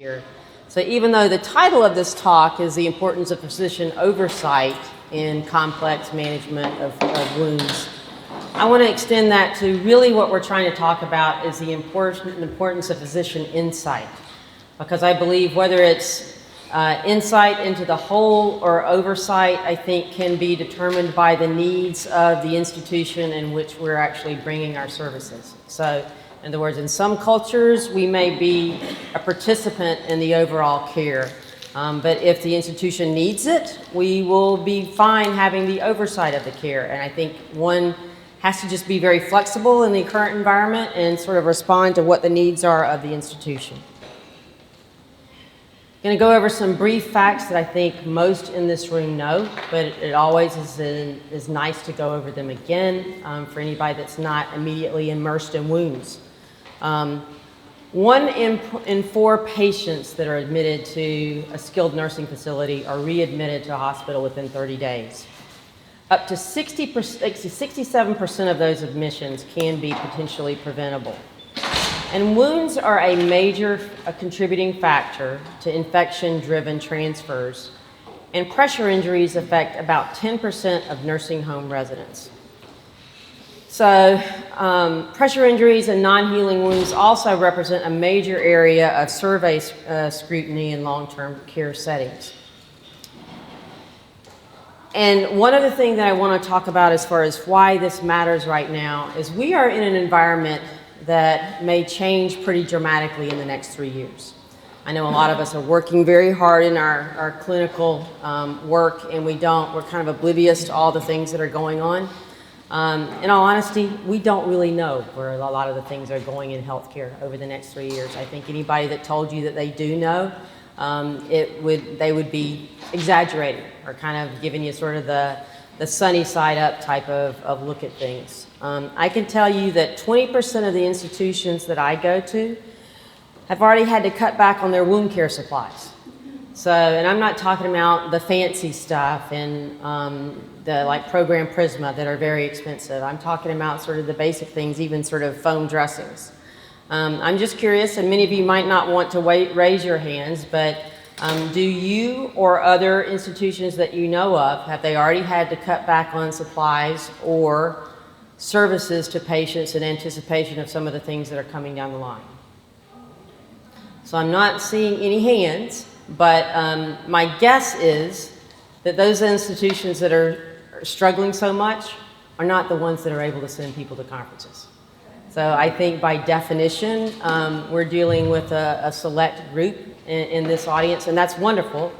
here. So even though the title of this talk is the importance of physician oversight in complex management of wounds, I want to extend that to really what we're trying to talk about is the importance of physician insight. Because I believe whether it's insight into the whole or oversight, I think can be determined by the needs of the institution in which we're actually bringing our services. So in other words, in some cultures, we may be a participant in the overall care. But if the institution needs it, we will be fine having the oversight of the care. And I think one has to just be very flexible in the current environment and sort of respond to what the needs are of the institution. I'm going to go over some brief facts that I think most in this room know, but it always is nice to go over them again for anybody that's not immediately immersed in wounds. 1 in 4 patients that are admitted to a skilled nursing facility are readmitted to a hospital within 30 days. Up to 67% of those admissions can be potentially preventable. And wounds are a major contributing factor to infection-driven transfers, and pressure injuries affect about 10% of nursing home residents. So pressure injuries and non-healing wounds also represent a major area of survey scrutiny in long-term care settings. And one other thing that I want to talk about as far as why this matters right now is we are in an environment that may change pretty dramatically in the next 3 years. I know a lot of us are working very hard in our clinical work, and we're kind of oblivious to all the things that are going on. In all honesty, we don't really know where a lot of the things are going in healthcare over the next 3 years. I think anybody that told you that they do know, they would be exaggerating or kind of giving you sort of the sunny side up type of look at things. I can tell you that 20% of the institutions that I go to have already had to cut back on their wound care supplies. So, and I'm not talking about the fancy stuff and the like program Prisma that are very expensive. I'm talking about sort of the basic things, even sort of foam dressings. I'm just curious, and many of you might not want to raise your hands, but do you or other institutions that you know of, have they already had to cut back on supplies or services to patients in anticipation of some of the things that are coming down the line? So I'm not seeing any hands, but my guess is that those institutions that are struggling so much are not the ones that are able to send people to conferences. So I think by definition, we're dealing with a select group in this audience, and that's wonderful.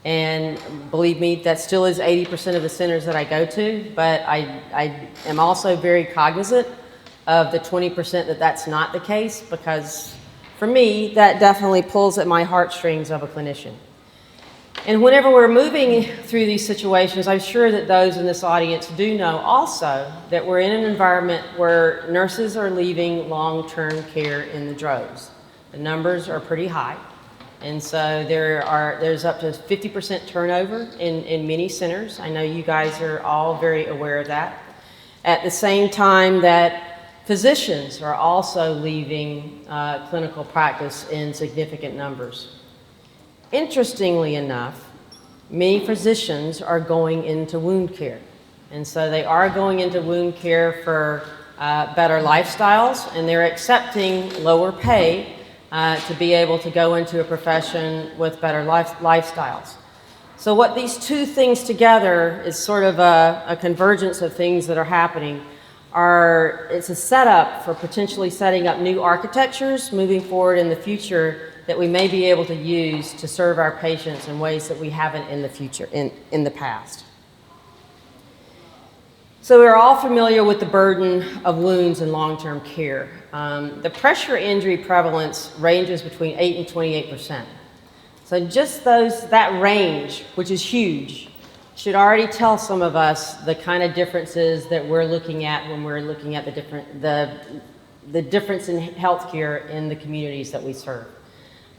And believe me, that still is 80% of the centers that I go to, but I am also very cognizant of the 20% that's not the case, because for me, that definitely pulls at my heartstrings of a clinician. And whenever we're moving through these situations, I'm sure that those in this audience do know also that we're in an environment where nurses are leaving long-term care in the droves. The numbers are pretty high. And so there's up to 50% turnover in many centers. I know you guys are all very aware of that. At the same time that physicians are also leaving clinical practice in significant numbers. Interestingly enough, many physicians are going into wound care. And so they are going into wound care for better lifestyles, and they're accepting lower pay to be able to go into a profession with better lifestyles. So what these two things together is sort of a convergence of things that are happening. It's a setup for potentially setting up new architectures moving forward in the future that we may be able to use to serve our patients in ways that we haven't in the future, in the past. So we're all familiar with the burden of wounds in long-term care. The pressure injury prevalence ranges between 8 and 28%. So just that range, which is huge, should already tell some of us the kind of differences that we're looking at when we're looking at the difference in healthcare in the communities that we serve.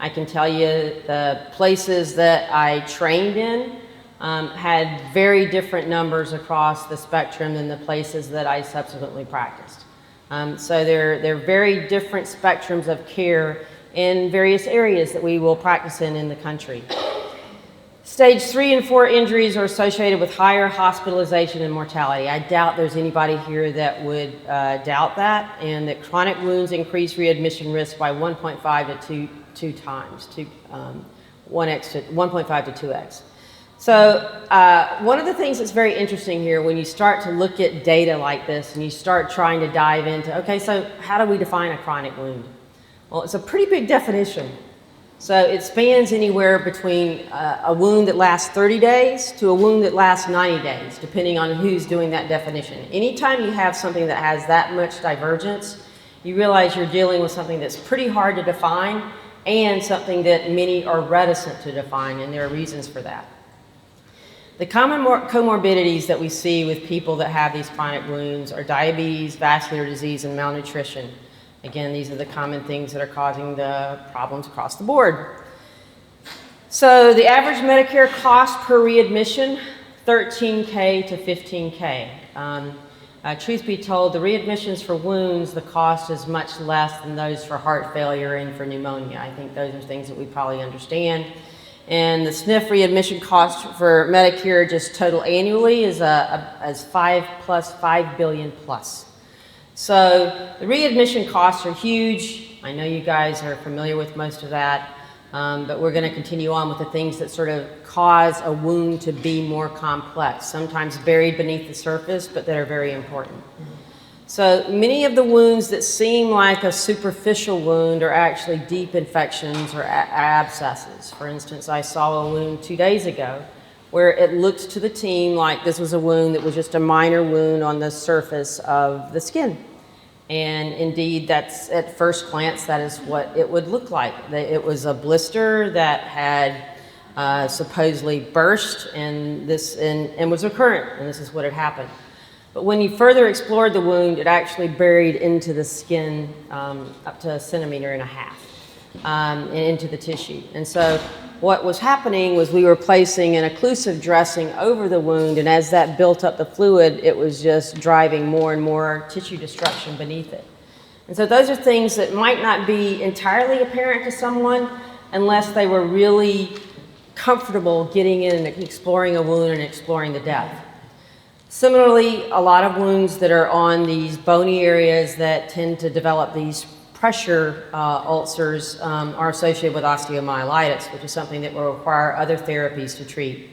I can tell you the places that I trained in had very different numbers across the spectrum than the places that I subsequently practiced. So they're very different spectrums of care in various areas that we will practice in the country. Stage 3 and 4 injuries are associated with higher hospitalization and mortality. I doubt there's anybody here that would doubt that, and that chronic wounds increase readmission risk by 1.5 to 2 times, 1.5 to 2x. So one of the things that's very interesting here when you start to look at data like this and you start trying to dive into, okay, so how do we define a chronic wound? Well, it's a pretty big definition. So it spans anywhere between a wound that lasts 30 days to a wound that lasts 90 days, depending on who's doing that definition. Anytime you have something that has that much divergence, you realize you're dealing with something that's pretty hard to define and something that many are reticent to define, and there are reasons for that. The common comorbidities that we see with people that have these chronic wounds are diabetes, vascular disease, and malnutrition. Again, these are the common things that are causing the problems across the board. So the average Medicare cost per readmission, $13K to $15K. Truth be told, the readmissions for wounds, the cost is much less than those for heart failure and for pneumonia. I think those are things that we probably understand. And the SNF readmission cost for Medicare just total annually is $5 billion plus. So the readmission costs are huge. I know you guys are familiar with most of that, but we're going to continue on with the things that sort of cause a wound to be more complex, sometimes buried beneath the surface, but that are very important. So many of the wounds that seem like a superficial wound are actually deep infections or abscesses. For instance, I saw a wound 2 days ago where it looked to the team like this was a wound that was just a minor wound on the surface of the skin. And indeed, that's at first glance, that is what it would look like. It was a blister that had supposedly burst and was recurrent, and this is what had happened. But when you further explored the wound, it actually buried into the skin up to 1.5 centimeters and into the tissue. And so what was happening was we were placing an occlusive dressing over the wound, and as that built up the fluid, it was just driving more and more tissue destruction beneath it. And so those are things that might not be entirely apparent to someone unless they were really comfortable getting in and exploring a wound and exploring the depth. Similarly, a lot of wounds that are on these bony areas that tend to develop these pressure ulcers are associated with osteomyelitis, which is something that will require other therapies to treat.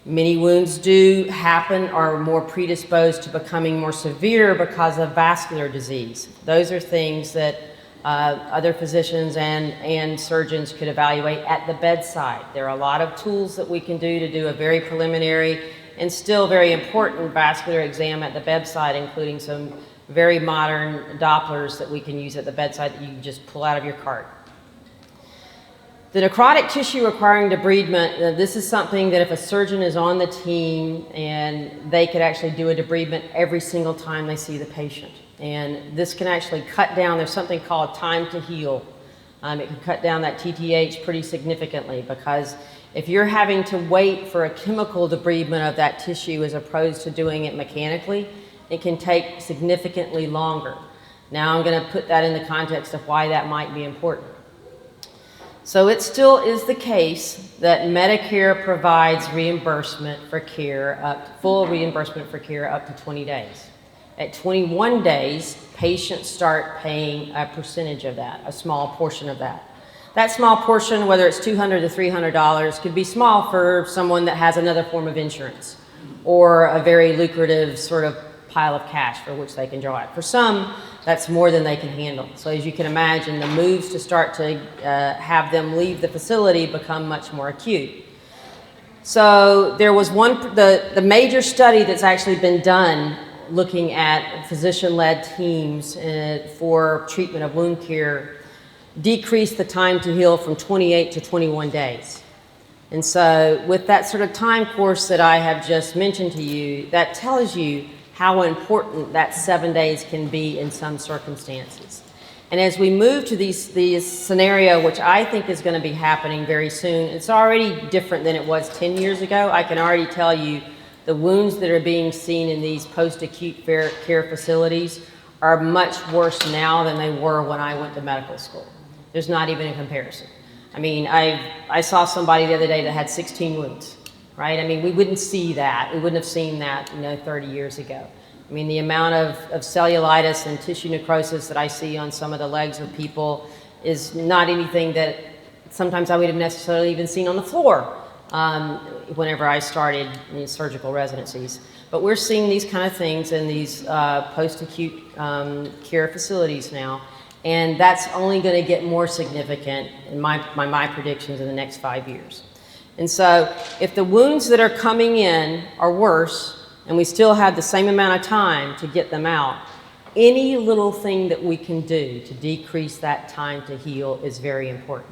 Many wounds do happen, are more predisposed to becoming more severe because of vascular disease. Those are things that other physicians and surgeons could evaluate at the bedside. There are a lot of tools that we can do a very preliminary and still very important vascular exam at the bedside, including some very modern Dopplers that we can use at the bedside that you can just pull out of your cart. The necrotic tissue requiring debridement, this is something that if a surgeon is on the team and they could actually do a debridement every single time they see the patient. And this can actually cut down, there's something called time to heal. It can cut down that TTH pretty significantly, because if you're having to wait for a chemical debridement of that tissue as opposed to doing it mechanically, it can take significantly longer. Now I'm going to put that in the context of why that might be important. So it still is the case that Medicare provides reimbursement for care, full reimbursement for care up to 20 days. At 21 days, patients start paying a percentage of that, a small portion of that. That small portion, whether it's $200 to $300, could be small for someone that has another form of insurance or a very lucrative sort of pile of cash for which they can draw it. For some, that's more than they can handle. So as you can imagine, the moves to start to have them leave the facility become much more acute. So there was the major study that's actually been done looking at physician-led teams for treatment of wound care decreased the time to heal from 28 to 21 days. And so with that sort of time course that I have just mentioned to you, that tells you how important that 7 days can be in some circumstances. And as we move to these scenario, which I think is going to be happening very soon, it's already different than it was 10 years ago. I can already tell you the wounds that are being seen in these post-acute care facilities are much worse now than they were when I went to medical school. There's not even a comparison. I mean, I saw somebody the other day that had 16 wounds, right? I mean, we wouldn't see that. We wouldn't have seen that, 30 years ago. I mean, the amount of cellulitis and tissue necrosis that I see on some of the legs of people is not anything that sometimes I would have necessarily even seen on the floor whenever I started in surgical residencies. But we're seeing these kind of things in these post-acute care facilities now, and that's only going to get more significant in my predictions in the next 5 years. And so if the wounds that are coming in are worse, and we still have the same amount of time to get them out, any little thing that we can do to decrease that time to heal is very important.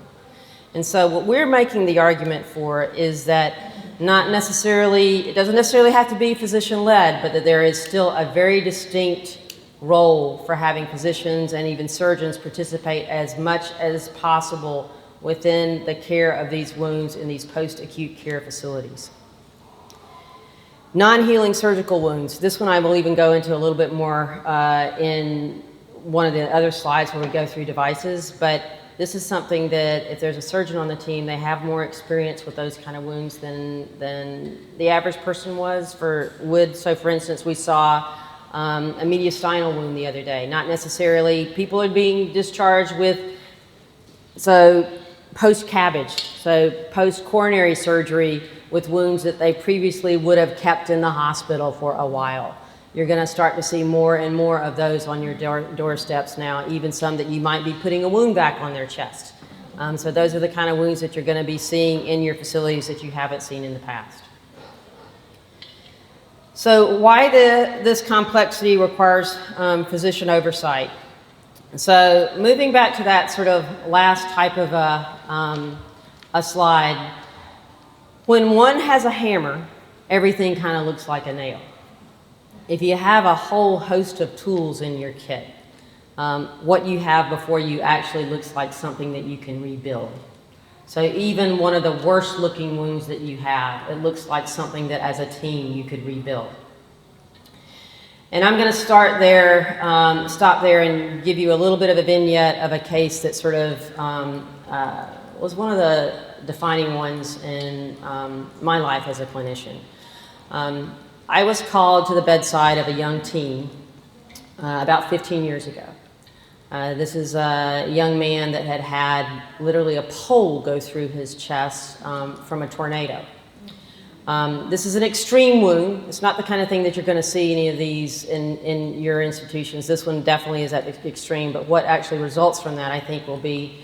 And so what we're making the argument for is that it doesn't necessarily have to be physician-led, but that there is still a very distinct role for having physicians and even surgeons participate as much as possible within the care of these wounds in these post-acute care facilities. Non-healing surgical wounds. This one I will even go into a little bit more in one of the other slides where we go through devices, but this is something that if there's a surgeon on the team, they have more experience with those kind of wounds than the average person would. So for instance, we saw a mediastinal wound the other day. Not necessarily, people are being discharged with, post-CABG, so post-coronary surgery with wounds that they previously would have kept in the hospital for a while. You're going to start to see more and more of those on your doorsteps now, even some that you might be putting a wound back on their chest. So those are the kind of wounds that you're going to be seeing in your facilities that you haven't seen in the past. So why this complexity requires physician oversight? So moving back to that sort of last type of a slide, when one has a hammer, everything kind of looks like a nail. If you have a whole host of tools in your kit, what you have before you actually looks like something that you can rebuild. So even one of the worst looking wounds that you have, it looks like something that as a team you could rebuild. And I'm going to stop there and give you a little bit of a vignette of a case that sort of was one of the defining ones in my life as a clinician. I was called to the bedside of a young teen about 15 years ago. This is a young man that had literally a pole go through his chest from a tornado. This is an extreme wound. It's not the kind of thing that you're going to see any of these in your institutions. This one definitely is at the extreme, but what actually results from that I think will be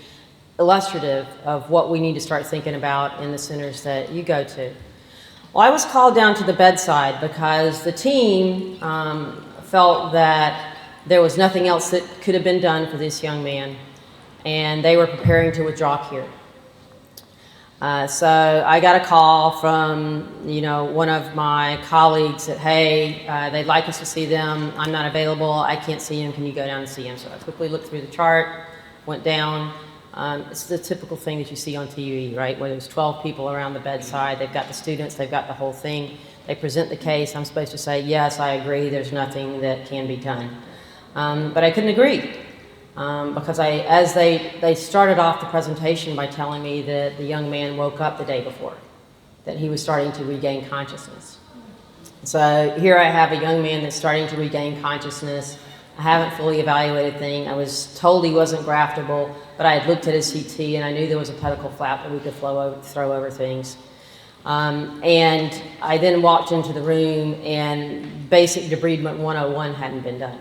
illustrative of what we need to start thinking about in the centers that you go to. Well, I was called down to the bedside because the team felt that there was nothing else that could have been done for this young man, and they were preparing to withdraw care. So I got a call from, one of my colleagues that, hey, they'd like us to see them. I'm not available. I can't see him. Can you go down and see him? So I quickly looked through the chart, went down. It's the typical thing that you see on TV, right? Where there's 12 people around the bedside. They've got the students. They've got the whole thing. They present the case. I'm supposed to say, yes, I agree. There's nothing that can be done. But I couldn't agree. Because as they started off the presentation by telling me that the young man woke up the day before, that he was starting to regain consciousness. So here I have a young man that's starting to regain consciousness. I haven't fully evaluated things. I was told he wasn't graftable, but I had looked at his CT and I knew there was a pedicle flap that we could throw over things. And I then walked into the room and basic debridement 101 hadn't been done.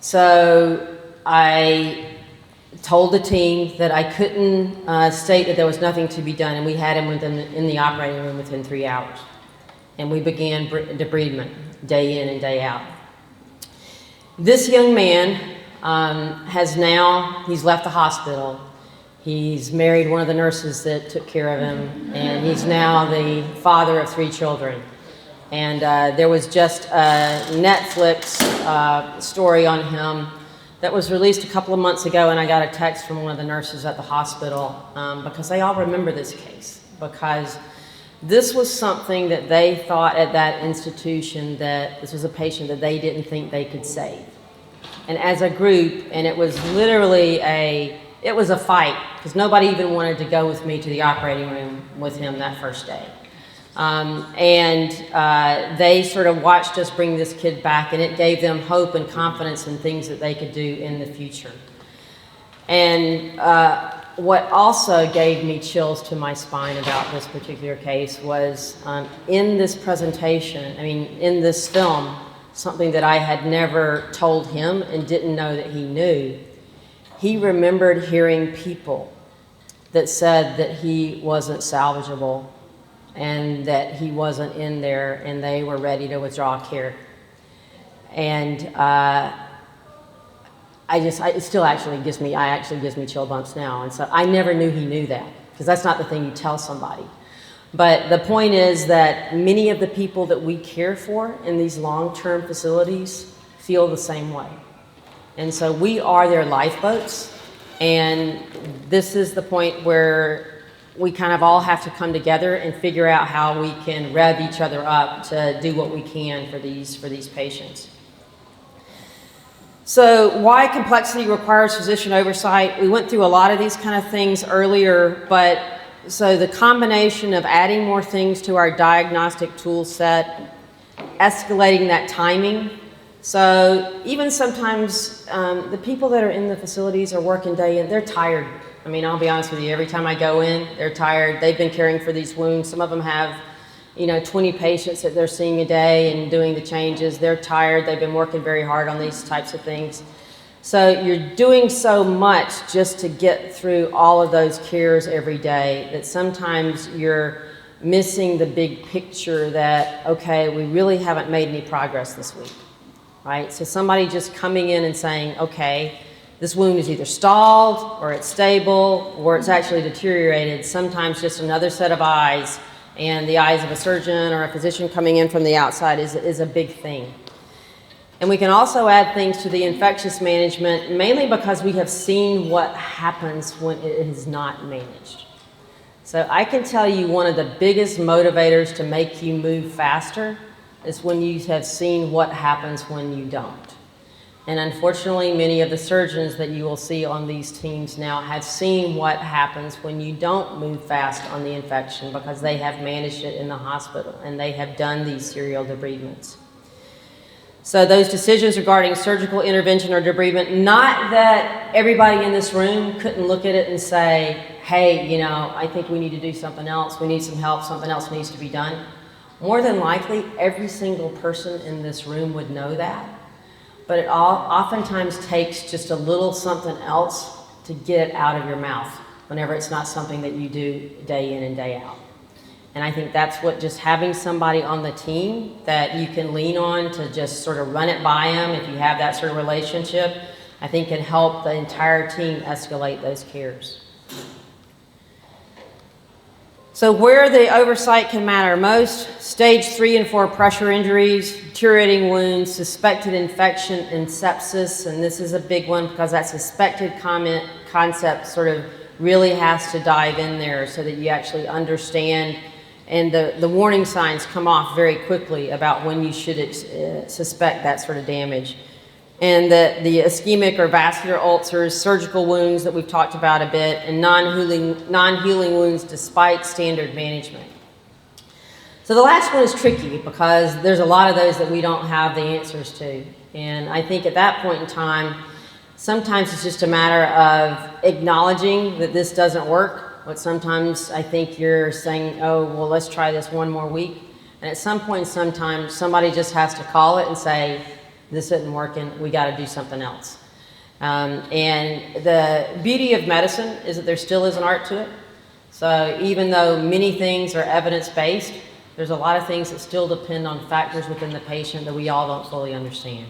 So I told the team that I couldn't state that there was nothing to be done, and we had him in the operating room within 3 hours. And we began debridement day in and day out. This young man he's left the hospital. He's married one of the nurses that took care of him, and he's now the father of 3 children. And there was just a Netflix story on him that was released a couple of months ago, and I got a text from one of the nurses at the hospital because they all remember this case, because this was something that they thought at that institution that this was a patient that they didn't think they could save. And as a group, and it was literally a it was a fight because nobody even wanted to go with me to the operating room with him that first day. They sort of watched us bring this kid back, and it gave them hope and confidence in things that they could do in the future. And what also gave me chills to my spine about this particular case was in this presentation, in this film, something that I had never told him and didn't know that he knew. He remembered hearing people that said that he wasn't salvageable and that he wasn't in there and they were ready to withdraw care. And it still actually gives me chill bumps now. And so I never knew he knew that, because that's not the thing you tell somebody. But the point is that many of the people that we care for in these long-term facilities feel the same way. And so we are their lifeboats, and this is the point where we kind of all have to come together and figure out how we can rev each other up to do what we can for these patients. So why complexity requires physician oversight? We went through a lot of these kind of things earlier, but so the combination of adding more things to our diagnostic tool set, escalating that timing. So even sometimes the people that are in the facilities are working day in, they're tired. I'll be honest with you, every time I go in, they're tired. They've been caring for these wounds. Some of them have 20 patients that they're seeing a day and doing the changes. They're tired. They've been working very hard on these types of things. So you're doing so much just to get through all of those cares every day that sometimes you're missing the big picture that, okay, we really haven't made any progress this week, right? So somebody just coming in and saying, okay, this wound is either stalled or it's stable or it's actually deteriorated. Sometimes just another set of eyes and the eyes of a surgeon or a physician coming in from the outside is a big thing. And we can also add things to the infectious management, mainly because we have seen what happens when it is not managed. So I can tell you one of the biggest motivators to make you move faster is when you have seen what happens when you don't. And unfortunately, many of the surgeons that you will see on these teams now have seen what happens when you don't move fast on the infection because they have managed it in the hospital and they have done these serial debridements. So those decisions regarding surgical intervention or debridement, not that everybody in this room couldn't look at it and say, hey, I think we need to do something else. We need some help. Something else needs to be done. More than likely, every single person in this room would know that. But it oftentimes takes just a little something else to get it out of your mouth whenever it's not something that you do day in and day out. And I think that's what just having somebody on the team that you can lean on to just sort of run it by them, if you have that sort of relationship, I think can help the entire team escalate those cares. So where the oversight can matter most: stage 3 and 4 pressure injuries, deteriorating wounds, suspected infection, and sepsis. And this is a big one because that suspected concept sort of really has to dive in there so that you actually understand, and the warning signs come off very quickly about when you should suspect that sort of damage. And the ischemic or vascular ulcers, surgical wounds that we've talked about a bit, and non-healing wounds despite standard management. So the last one is tricky because there's a lot of those that we don't have the answers to. And I think at that point in time, sometimes it's just a matter of acknowledging that this doesn't work, but sometimes I think you're saying, oh, well, let's try this one more week. And at some point, sometimes somebody just has to call it and say, this isn't working, we got to do something else. And the beauty of medicine is that there still is an art to it. So even though many things are evidence-based, there's a lot of things that still depend on factors within the patient that we all don't fully understand.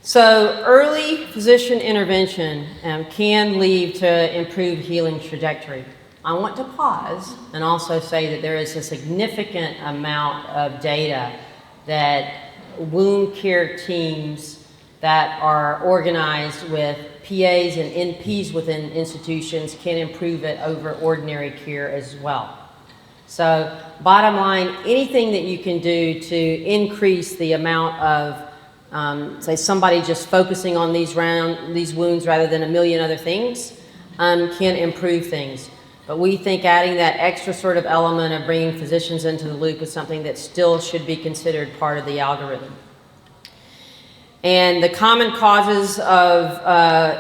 So early physician intervention can lead to improved healing trajectory. I want to pause and also say that there is a significant amount of data that wound care teams that are organized with PAs and NPs within institutions can improve it over ordinary care as well. So bottom line, anything that you can do to increase the amount of say somebody just focusing on these wounds rather than a million other things can improve things. But we think adding that extra sort of element of bringing physicians into the loop is something that still should be considered part of the algorithm. And the common causes of,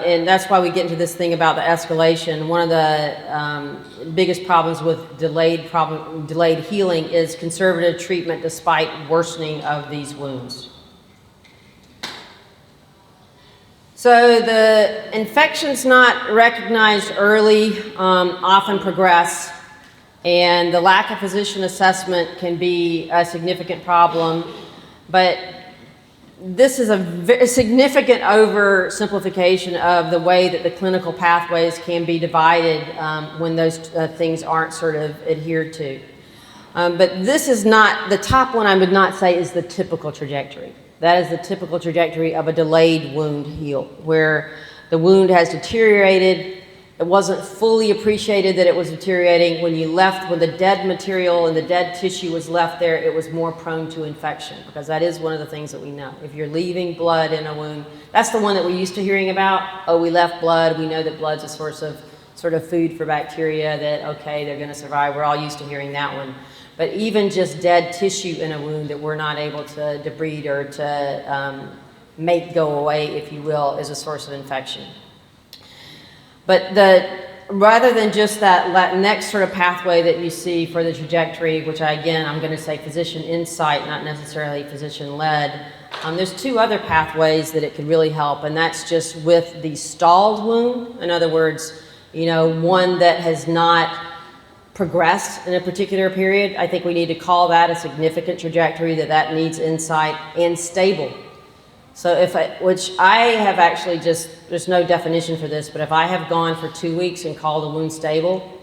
and that's why we get into this thing about the escalation, one of the biggest problems with delayed healing is conservative treatment despite worsening of these wounds. So the infections not recognized early often progress, and the lack of physician assessment can be a significant problem. But this is a very significant oversimplification of the way that the clinical pathways can be divided when those things aren't sort of adhered to. But this is not, the top one I would not say is the typical trajectory. That is the typical trajectory of a delayed wound heal, where the wound has deteriorated. It wasn't fully appreciated that it was deteriorating. When the dead material and the dead tissue was left there, it was more prone to infection, because that is one of the things that we know. If you're leaving blood in a wound, that's the one that we're used to hearing about. Oh, we left blood. We know that blood's a source of sort of food for bacteria, that, okay, they're going to survive. We're all used to hearing that one. But even just dead tissue in a wound that we're not able to debride or to make go away, if you will, is a source of infection. But rather than just that next sort of pathway that you see for the trajectory, which I'm going to say physician insight, not necessarily physician-led, there's two other pathways that it could really help, and that's just with the stalled wound. In other words, one that has not progressed in a particular period. I think we need to call that a significant trajectory, that needs insight, and stable. So which I have actually there's no definition for this, but if I have gone for 2 weeks and called a wound stable,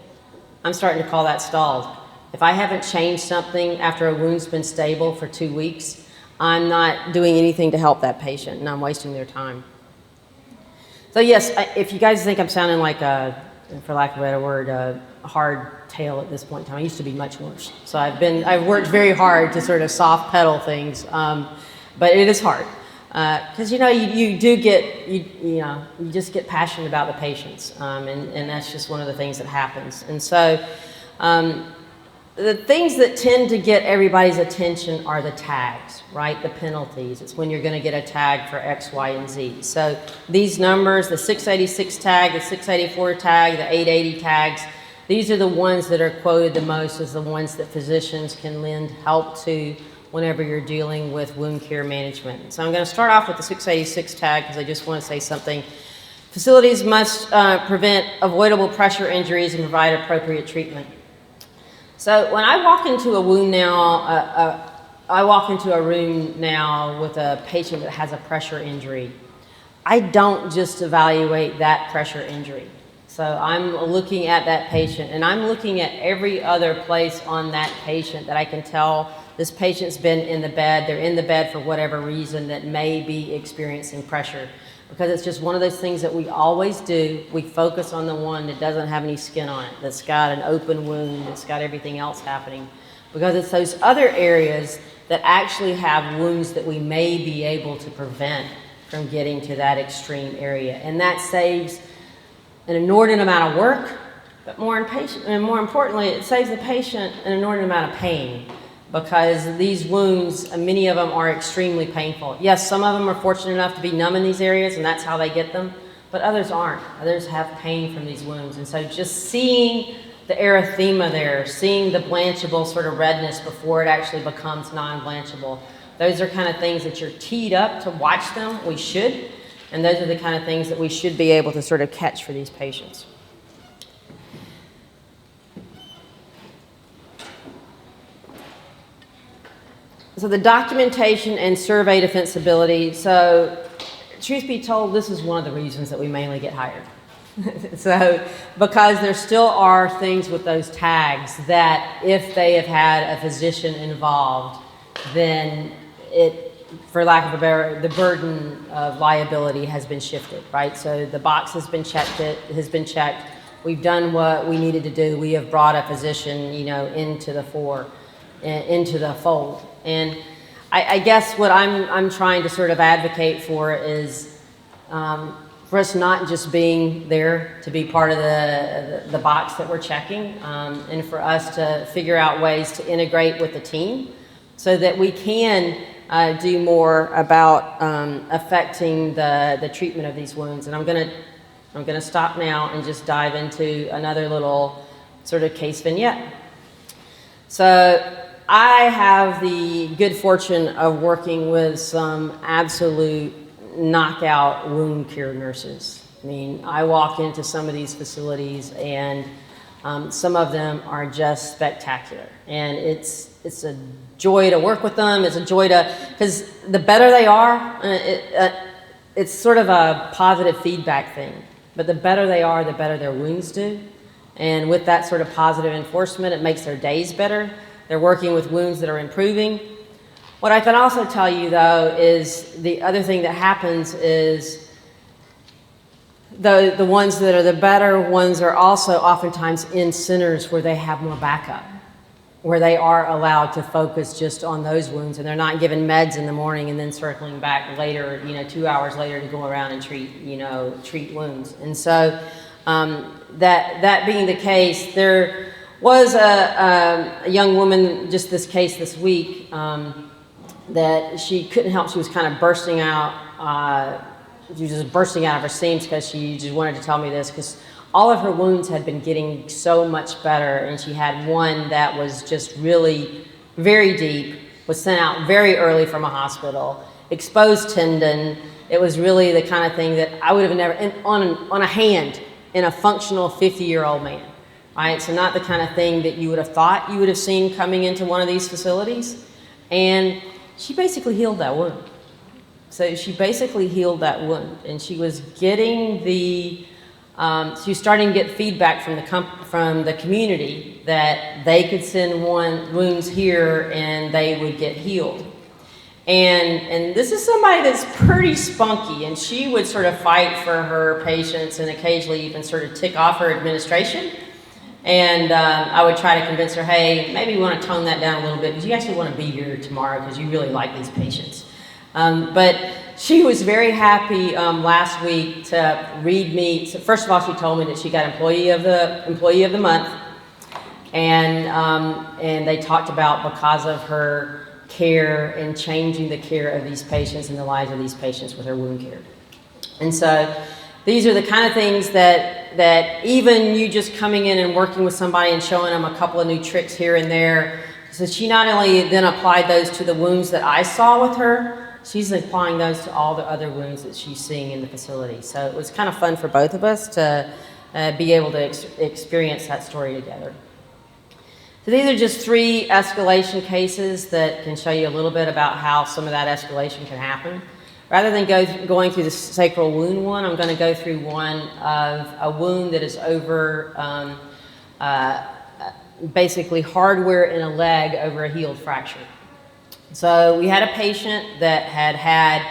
I'm starting to call that stalled. If I haven't changed something after a wound's been stable for 2 weeks, I'm not doing anything to help that patient, and I'm wasting their time. So yes, if you guys think I'm sounding like for lack of a better word, a hard tail at this point in time, I used to be much worse. So I've worked very hard to sort of soft pedal things, but it is hard. Because you just get passionate about the patients, and that's just one of the things that happens. And so the things that tend to get everybody's attention are the tags, right? The penalties. It's when you're going to get a tag for X, Y, and Z. So these numbers, the 686 tag, the 684 tag, the 880 tags, these are the ones that are quoted the most as the ones that physicians can lend help to whenever you're dealing with wound care management. So I'm going to start off with the 686 tag because I just want to say something. Facilities must prevent avoidable pressure injuries and provide appropriate treatment. So when I walk into a wound now, I walk into a room now with a patient that has a pressure injury. I don't just evaluate that pressure injury. So I'm looking at that patient, and I'm looking at every other place on that patient that I can tell this patient's been in the bed. They're in the bed for whatever reason that may be experiencing pressure. Because it's just one of those things that we always do. We focus on the one that doesn't have any skin on it, that's got an open wound, that's got everything else happening. Because it's those other areas that actually have wounds that we may be able to prevent from getting to that extreme area. And that saves an inordinate amount of work, but more importantly, it saves the patient an inordinate amount of pain. Because these wounds, many of them are extremely painful. Yes, some of them are fortunate enough to be numb in these areas, and that's how they get them, but others aren't. Others have pain from these wounds. And so just seeing the erythema there, seeing the blanchable sort of redness before it actually becomes non-blanchable, those are kind of things that you're teed up to watch them. We should, and those are the kind of things that we should be able to sort of catch for these patients. So the documentation and survey defensibility. So truth be told, this is one of the reasons that we mainly get hired. So because there still are things with those tags that if they have had a physician involved, then for lack of a better, the burden of liability has been shifted, right? So the box has been checked. We've done what we needed to do. We have brought a physician, into the fold. And I guess what I'm trying to sort of advocate for is for us not just being there to be part of the box that we're checking, and for us to figure out ways to integrate with the team so that we can do more about affecting the treatment of these wounds. And I'm gonna stop now and just dive into another little sort of case vignette. So I have the good fortune of working with some absolute knockout wound care nurses. I mean, I walk into some of these facilities and some of them are just spectacular. And it's a joy to work with them. It's a joy because the better they are, it's sort of a positive feedback thing. But the better they are, the better their wounds do. And with that sort of positive enforcement, it makes their days better. They're working with wounds that are improving. What I can also tell you, though, is the other thing that happens is the ones that are the better ones are also oftentimes in centers where they have more backup, where they are allowed to focus just on those wounds, and they're not given meds in the morning and then circling back later, 2 hours later to go around and treat wounds. And so that being the case, there was a young woman just this case this week that she couldn't help. She was kind of bursting out. She was just bursting out of her seams because she just wanted to tell me this because all of her wounds had been getting so much better, and she had one that was just really very deep, was sent out very early from a hospital, exposed tendon. It was really the kind of thing that I would have never, on a hand in a functional 50-year-old man, right? So not the kind of thing that you would have thought you would have seen coming into one of these facilities. And she basically healed that wound. So she basically healed that wound, and she was getting she was starting to get feedback from the community that they could send wounds here and they would get healed. And this is somebody that's pretty spunky, and she would sort of fight for her patients and occasionally even sort of tick off her administration. And I would try to convince her, hey, maybe we want to tone that down a little bit because you actually want to be here tomorrow because you really like these patients. But she was very happy last week to read me. So first of all, she told me that she got employee of the month, and they talked about because of her care and changing the care of these patients and the lives of these patients with her wound care. And so these are the kind of things that even you just coming in and working with somebody and showing them a couple of new tricks here and there. So she not only then applied those to the wounds that I saw with her, she's applying those to all the other wounds that she's seeing in the facility. So it was kind of fun for both of us to be able to experience that story together. So these are just 3 escalation cases that can show you a little bit about how some of that escalation can happen. Rather than going through the sacral wound one, I'm going to go through one of a wound that is over basically hardware in a leg over a healed fracture. So we had a patient that had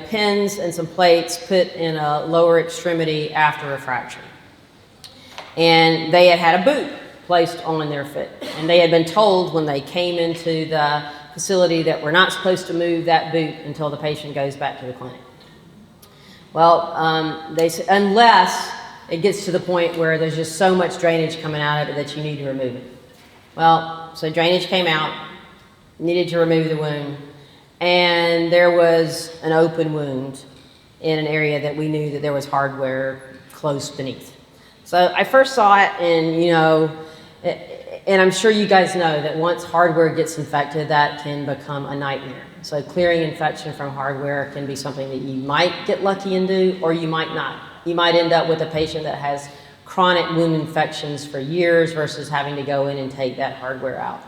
pins and some plates put in a lower extremity after a fracture. And they had a boot placed on their foot. And they had been told when they came into the facility that we're not supposed to move that boot until the patient goes back to the clinic. Well, they said, unless it gets to the point where there's just so much drainage coming out of it that you need to remove it. Well, so drainage came out, needed to remove the wound, and there was an open wound in an area that we knew that there was hardware close beneath. So I first saw it, and I'm sure you guys know that once hardware gets infected, that can become a nightmare. So clearing infection from hardware can be something that you might get lucky and do, or you might not. You might end up with a patient that has chronic wound infections for years versus having to go in and take that hardware out.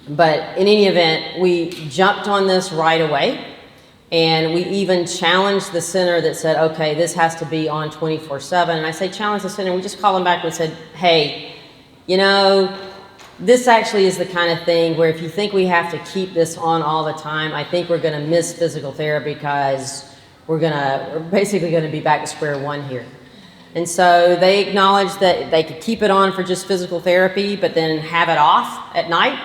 But in any event, we jumped on this right away. And we even challenged the center that said, okay, this has to be on 24/7. And I say challenge the center, we just called them back and said, hey, this actually is the kind of thing where if you think we have to keep this on all the time, I think we're going to miss physical therapy because we're basically going to be back to square one here. And so they acknowledged that they could keep it on for just physical therapy, but then have it off at night.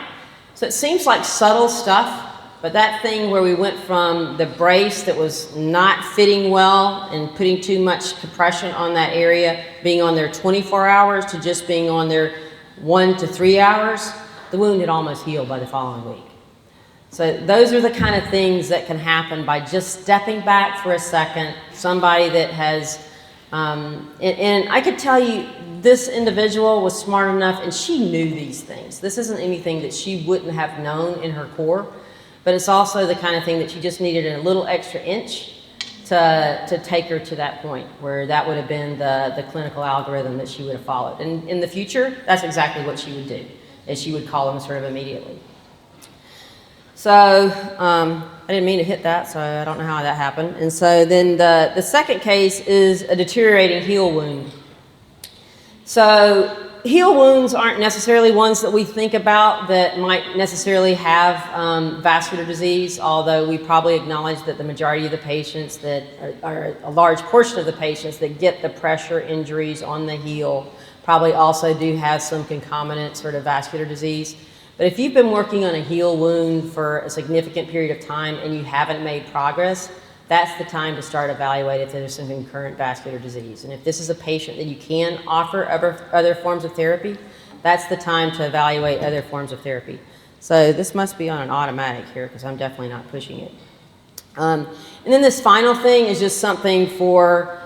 So it seems like subtle stuff, but that thing where we went from the brace that was not fitting well and putting too much compression on that area, being on there 24 hours to just being on there 1 to 3 hours, the wound had almost healed by the following week. So those are the kind of things that can happen by just stepping back for a second. Somebody that has, and I could tell you this individual was smart enough and she knew these things. This isn't anything that she wouldn't have known in her core, but it's also the kind of thing that she just needed a little extra inch to take her to that point where that would have been the clinical algorithm that she would have followed. And in the future, that's exactly what she would do, is she would call them sort of immediately. So I didn't mean to hit that, so I don't know how that happened. And so then the second case is a deteriorating heel wound. So heel wounds aren't necessarily ones that we think about that might necessarily have vascular disease, although we probably acknowledge that the majority of the patients that are a large portion of the patients that get the pressure injuries on the heel probably also do have some concomitant sort of vascular disease. But if you've been working on a heel wound for a significant period of time and you haven't made progress, that's the time to start evaluating if there's some concurrent vascular disease. And if this is a patient that you can offer other forms of therapy, that's the time to evaluate other forms of therapy. So this must be on an automatic here because I'm definitely not pushing it. And then this final thing is just something for,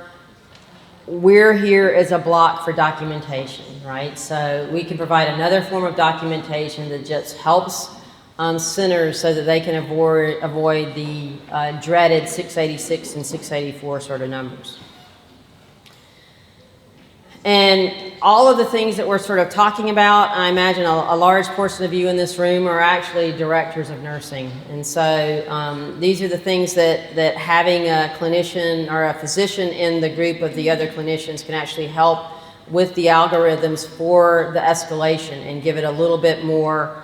we're here as a block for documentation, right? So we can provide another form of documentation that just helps centers so that they can avoid the dreaded 686 and 684 sort of numbers. And all of the things that we're sort of talking about, I imagine a large portion of you in this room are actually directors of nursing. And so these are the things that having a clinician or a physician in the group of the other clinicians can actually help with the algorithms for the escalation and give it a little bit more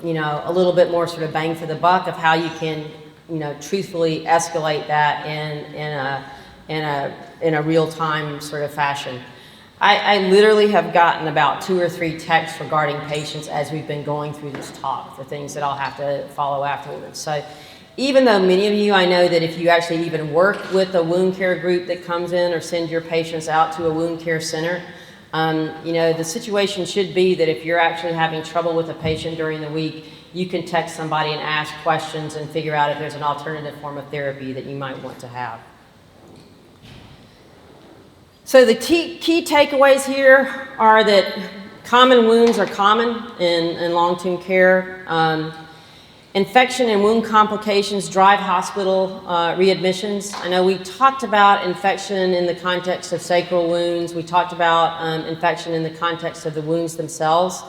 a little bit more sort of bang for the buck of how you can, truthfully escalate that in a real-time sort of fashion. I literally have gotten about 2 or 3 texts regarding patients as we've been going through this talk for things that I'll have to follow afterwards. So even though many of you, I know that if you actually even work with a wound care group that comes in or send your patients out to a wound care center, the situation should be that if you're actually having trouble with a patient during the week, you can text somebody and ask questions and figure out if there's an alternative form of therapy that you might want to have. So the key takeaways here are that common wounds are common in long-term care. Infection and wound complications drive hospital readmissions. I know we talked about infection in the context of sacral wounds. We talked about infection in the context of the wounds themselves.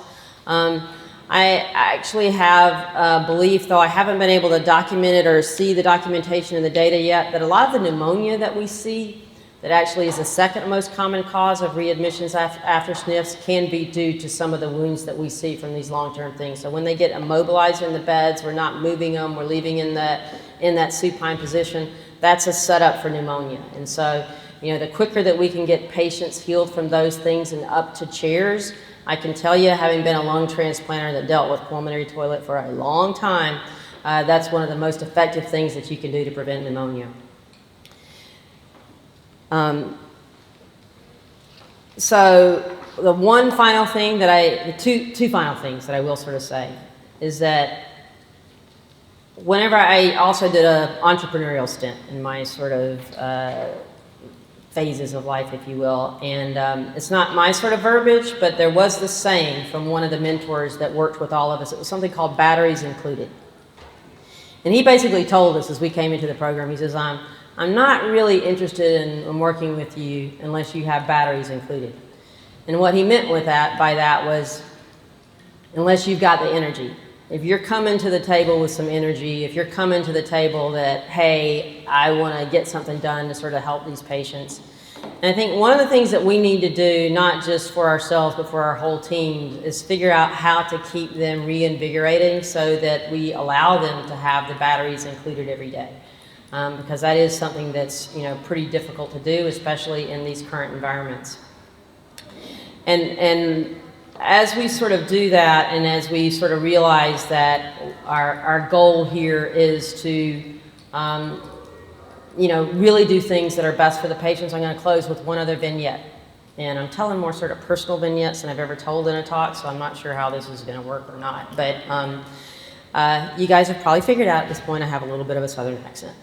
I actually have a belief, though I haven't been able to document it or see the documentation in the data yet, that a lot of the pneumonia that we see that actually is the second most common cause of readmissions after SNFs can be due to some of the wounds that we see from these long-term things. So when they get immobilized in the beds, we're not moving them, we're leaving in that supine position, that's a setup for pneumonia. And so, the quicker that we can get patients healed from those things and up to chairs, I can tell you, having been a lung transplanter that dealt with pulmonary toilet for a long time, that's one of the most effective things that you can do to prevent pneumonia. So the one final thing the two final things that I will sort of say is that whenever I also did an entrepreneurial stint in my sort of phases of life, if you will, and it's not my sort of verbiage, but there was this saying from one of the mentors that worked with all of us. It was something called batteries included. And he basically told us as we came into the program, he says, I'm not really interested in working with you unless you have batteries included. And what he meant by that was, unless you've got the energy. If you're coming to the table with some energy, if you're coming to the table that, hey, I want to get something done to sort of help these patients. And I think one of the things that we need to do, not just for ourselves, but for our whole team, is figure out how to keep them reinvigorating so that we allow them to have the batteries included every day. Because that is something that's pretty difficult to do, especially in these current environments. And as we sort of do that, and as we sort of realize that our goal here is to really do things that are best for the patients, I'm going to close with one other vignette. And I'm telling more sort of personal vignettes than I've ever told in a talk, so I'm not sure how this is going to work or not. But you guys have probably figured out at this point I have a little bit of a Southern accent.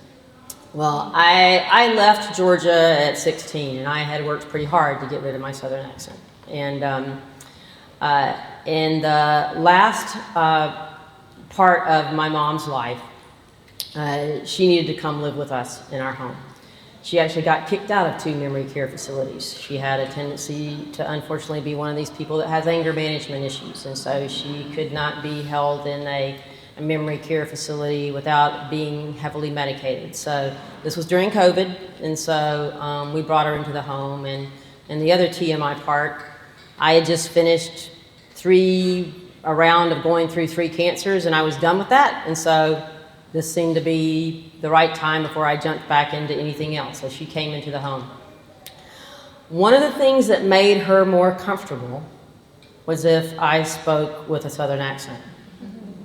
Well, I left Georgia at 16, and I had worked pretty hard to get rid of my Southern accent. And in the last part of my mom's life, she needed to come live with us in our home. She actually got kicked out of 2 memory care facilities. She had a tendency to unfortunately be one of these people that has anger management issues, and so she could not be held in a memory care facility without being heavily medicated. So this was during COVID, and so we brought her into the home. And the other TMI part, I had just finished a round of going through 3 cancers, and I was done with that, and so this seemed to be the right time before I jumped back into anything else. So she came into the home. One of the things that made her more comfortable was if I spoke with a Southern accent.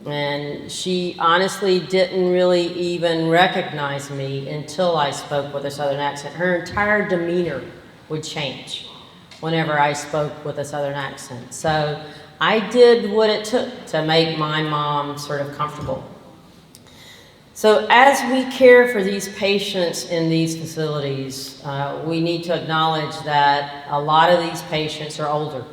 And she honestly didn't really even recognize me until I spoke with a Southern accent. Her entire demeanor would change whenever I spoke with a Southern accent. So I did what it took to make my mom sort of comfortable. So as we care for these patients in these facilities, we need to acknowledge that a lot of these patients are older.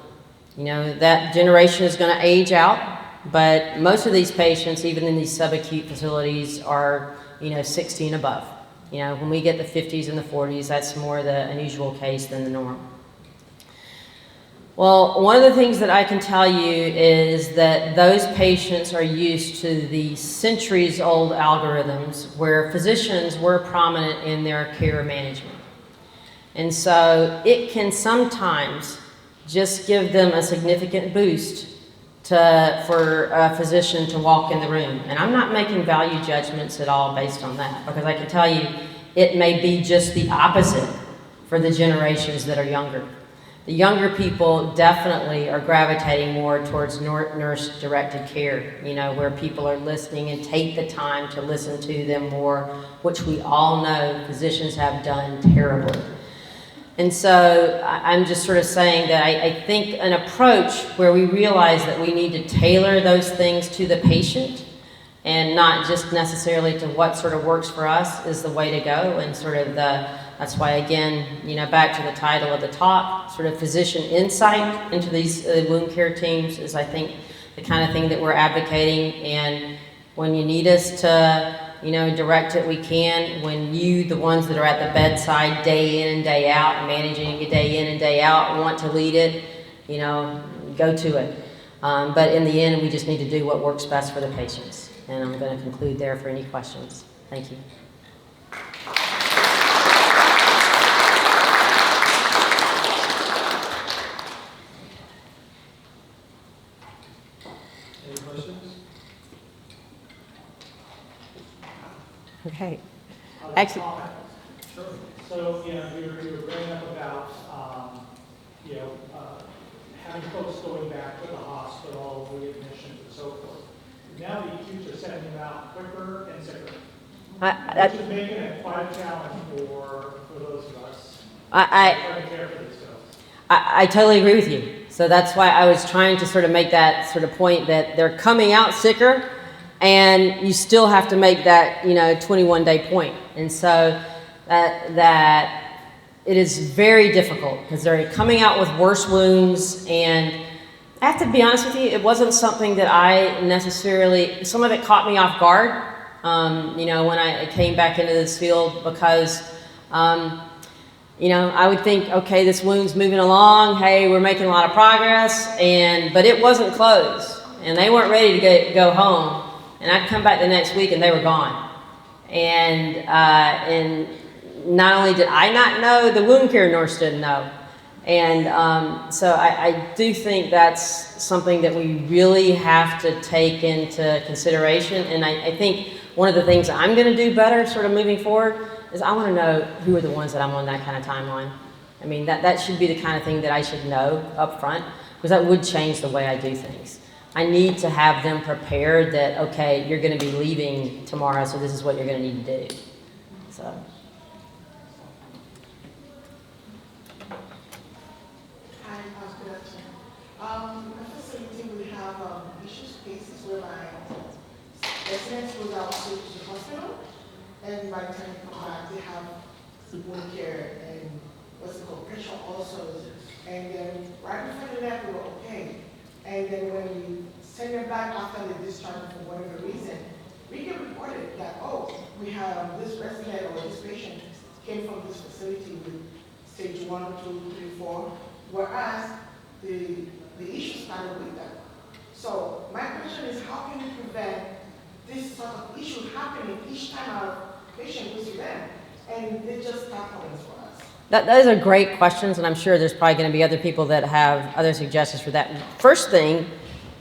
That generation is going to age out, but most of these patients, even in these subacute facilities, are 60 and above. When we get the 50s and the 40s, that's more the unusual case than the norm. Well, one of the things that I can tell you is that those patients are used to the centuries-old algorithms where physicians were prominent in their care management. And so it can sometimes just give them a significant boost for a physician to walk in the room. And I'm not making value judgments at all based on that, because I can tell you it may be just the opposite for the generations that are younger. The younger people definitely are gravitating more towards nurse-directed care, where people are listening and take the time to listen to them more, which we all know physicians have done terribly. And so I'm just sort of saying that I think an approach where we realize that we need to tailor those things to the patient and not just necessarily to what sort of works for us is the way to go. And sort of that's why, again, back to the title of the talk, sort of physician insight into these wound care teams is, I think, the kind of thing that we're advocating. And when you need us to direct it, we can. When the ones that are at the bedside day in and day out, and managing it day in and day out, want to lead it, go to it. But in the end, we just need to do what works best for the patients. And I'm going to conclude there for any questions. Thank you. Any questions? Okay. Excellent. Sure. So, we were bringing up about, having folks going back to the hospital, readmissions, and so forth. Now the acutes are sending them out quicker and sicker, which is making it quite a challenge for those of us trying to care for these folks. I totally agree with you. So that's why I was trying to sort of make that sort of point that they're coming out sicker, and you still have to make that 21-day point. And so that it is very difficult because they're coming out with worse wounds. And I have to be honest with you, it wasn't something that I necessarily, some of it caught me off guard, when I came back into this field, because I would think, okay, this wound's moving along. Hey, we're making a lot of progress, but it wasn't closed, and they weren't ready to go home. And I'd come back the next week, and they were gone. And not only did I not know, the wound care nurse didn't know. And so I do think that's something that we really have to take into consideration. And I think one of the things I'm going to do better, sort of moving forward, is I want to know who are the ones that I'm on that kind of timeline. I mean, that should be the kind of thing that I should know up front, because that would change the way I do things. I need to have them prepared that, okay, you're going to be leaving tomorrow, so this is what you're going to need to do. So. Hi, good afternoon. In the facility, we have issue spaces whereby residents go out to the hospital, and by the time they come back, they have wound care and what's it called, pressure ulcers. And then right before they left, they were okay. And then when we send them back after they discharge for whatever reason, we get reported that, oh, we have this resident or this patient came from this facility with stage 1, 2, 3, 4, whereas the issue started with them. So my question is, how can we prevent this sort of issue happening each time our patient goes to them, and they just start coming for us? Those are great questions, and I'm sure there's probably going to be other people that have other suggestions for that. First thing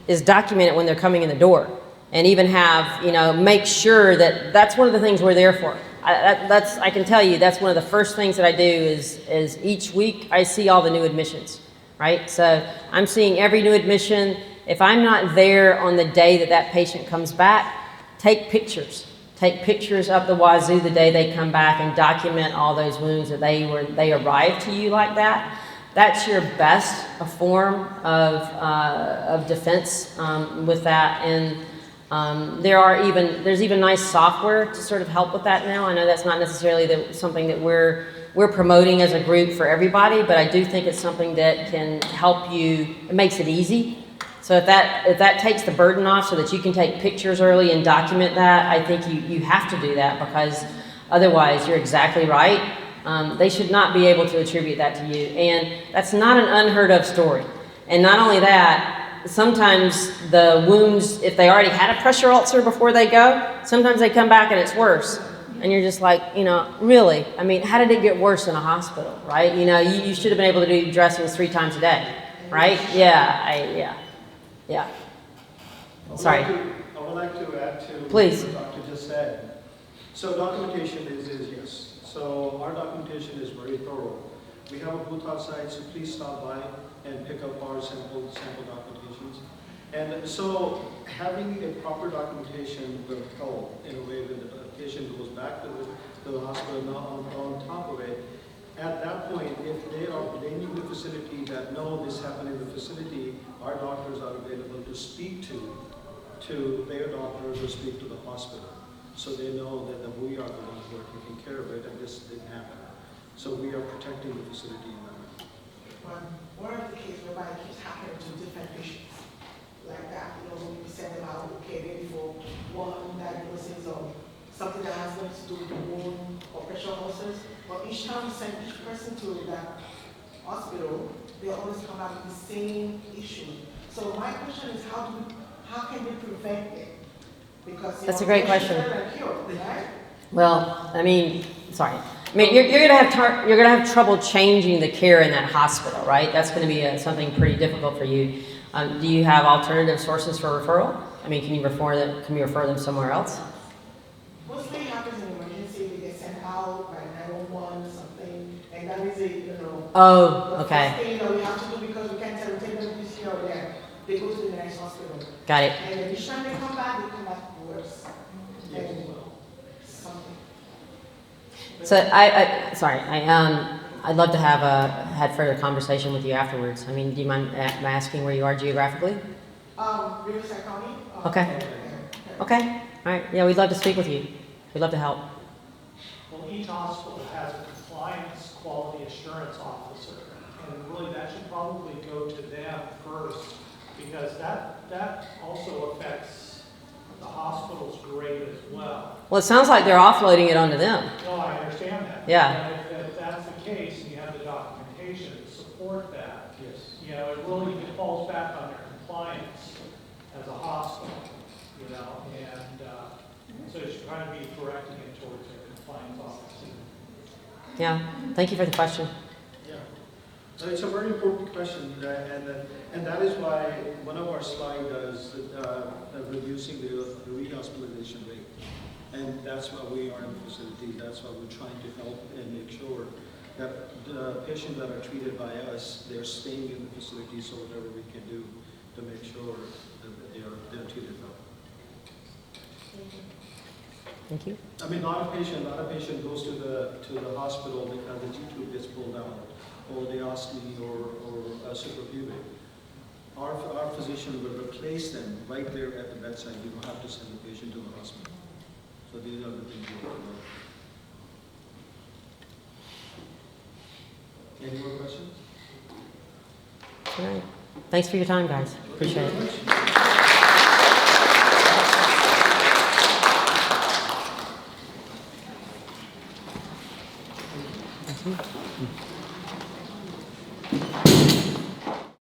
is document it when they're coming in the door, and even have, make sure that that's one of the things we're there for. I can tell you that's one of the first things that I do is each week I see all the new admissions, right? So I'm seeing every new admission. If I'm not there on the day that patient comes back, take pictures. Take pictures of the wazoo the day they come back and document all those wounds that they arrived to you like that. That's your best form of defense with that. And there's even nice software to sort of help with that now. I know that's not necessarily something that we're promoting as a group for everybody, but I do think it's something that can help you. It makes it easy. So if that takes the burden off so that you can take pictures early and document that, I think you have to do that, because otherwise you're exactly right. They should not be able to attribute that to you. And that's not an unheard of story. And not only that, sometimes the wounds, if they already had a pressure ulcer before they go, sometimes they come back and it's worse. And you're just like, really? I mean, how did it get worse in a hospital, right? You should have been able to do dressings 3 times a day, right? Yeah. Sorry. I would like to add to Please. what the doctor just said. So documentation is yes. So our documentation is very thorough. We have a booth outside, so please stop by and pick up our sample documentations. And so having a proper documentation will help in a way when the patient goes back to the hospital. Now on top of it, at that point, if they are blaming the facility that no, this happened in the facility, our doctors are available to speak to their doctors or speak to the hospital. So they know that we are the ones who are taking care of it and this didn't happen. So we are protecting the facility in that way. One of the cases whereby it keeps happening to different patients like that, when we send them out, okay, maybe for one diagnosis or something that has nothing to do with the wound or pressure ulcers, but each time we send each person to that hospital, they always come out with the same issue. So my question is, how can we prevent it? Because That's a great question. Cure, right? Well, you're gonna have trouble changing the care in that hospital, right? That's going to be something pretty difficult for you. Do you have alternative sources for referral? I mean, can you refer them somewhere else? Mostly happens in emergency. They get sent out by 911 or something, and that is Oh, the okay. first thing that we have to do, because we can't tell them take them this here or there. They go to the next hospital. Got it. And then each time they come back worse. And something. So I'd love to have had further conversation with you afterwards. I mean, do you mind asking where you are geographically? Riverside County. Okay. Okay. All right. Yeah, we'd love to speak with you. We'd love to help. Well, each hospital has a compliance quality assurance officer, and really that should probably go to them first, because that also affects the hospital's grade as well. Well, it sounds like they're offloading it onto them. No, I understand that. Yeah. And if that's the case, and you have the documentation to support that, it really falls back on their compliance as a hospital, and so you should kind of be directing it towards their compliance officer. Yeah. Thank you for the question. Yeah. So it's a very important question, and that is why one of our slides does reducing the rehospitalization rate. And that's why we are in the facility. That's why we're trying to help and make sure. that the patients that are treated by us, they're staying in the facility, so whatever we can do to make sure that they're treated well. Thank you. I mean, not a patient goes to the hospital because the G-tube gets pulled out, or the ostomy, or a suprapubic. Our physician will replace them right there at the bedside. You don't have to send the patient to the hospital. So these are the things we have to know. Any more questions? All right. Thanks for your time, guys. Appreciate it. Thank you.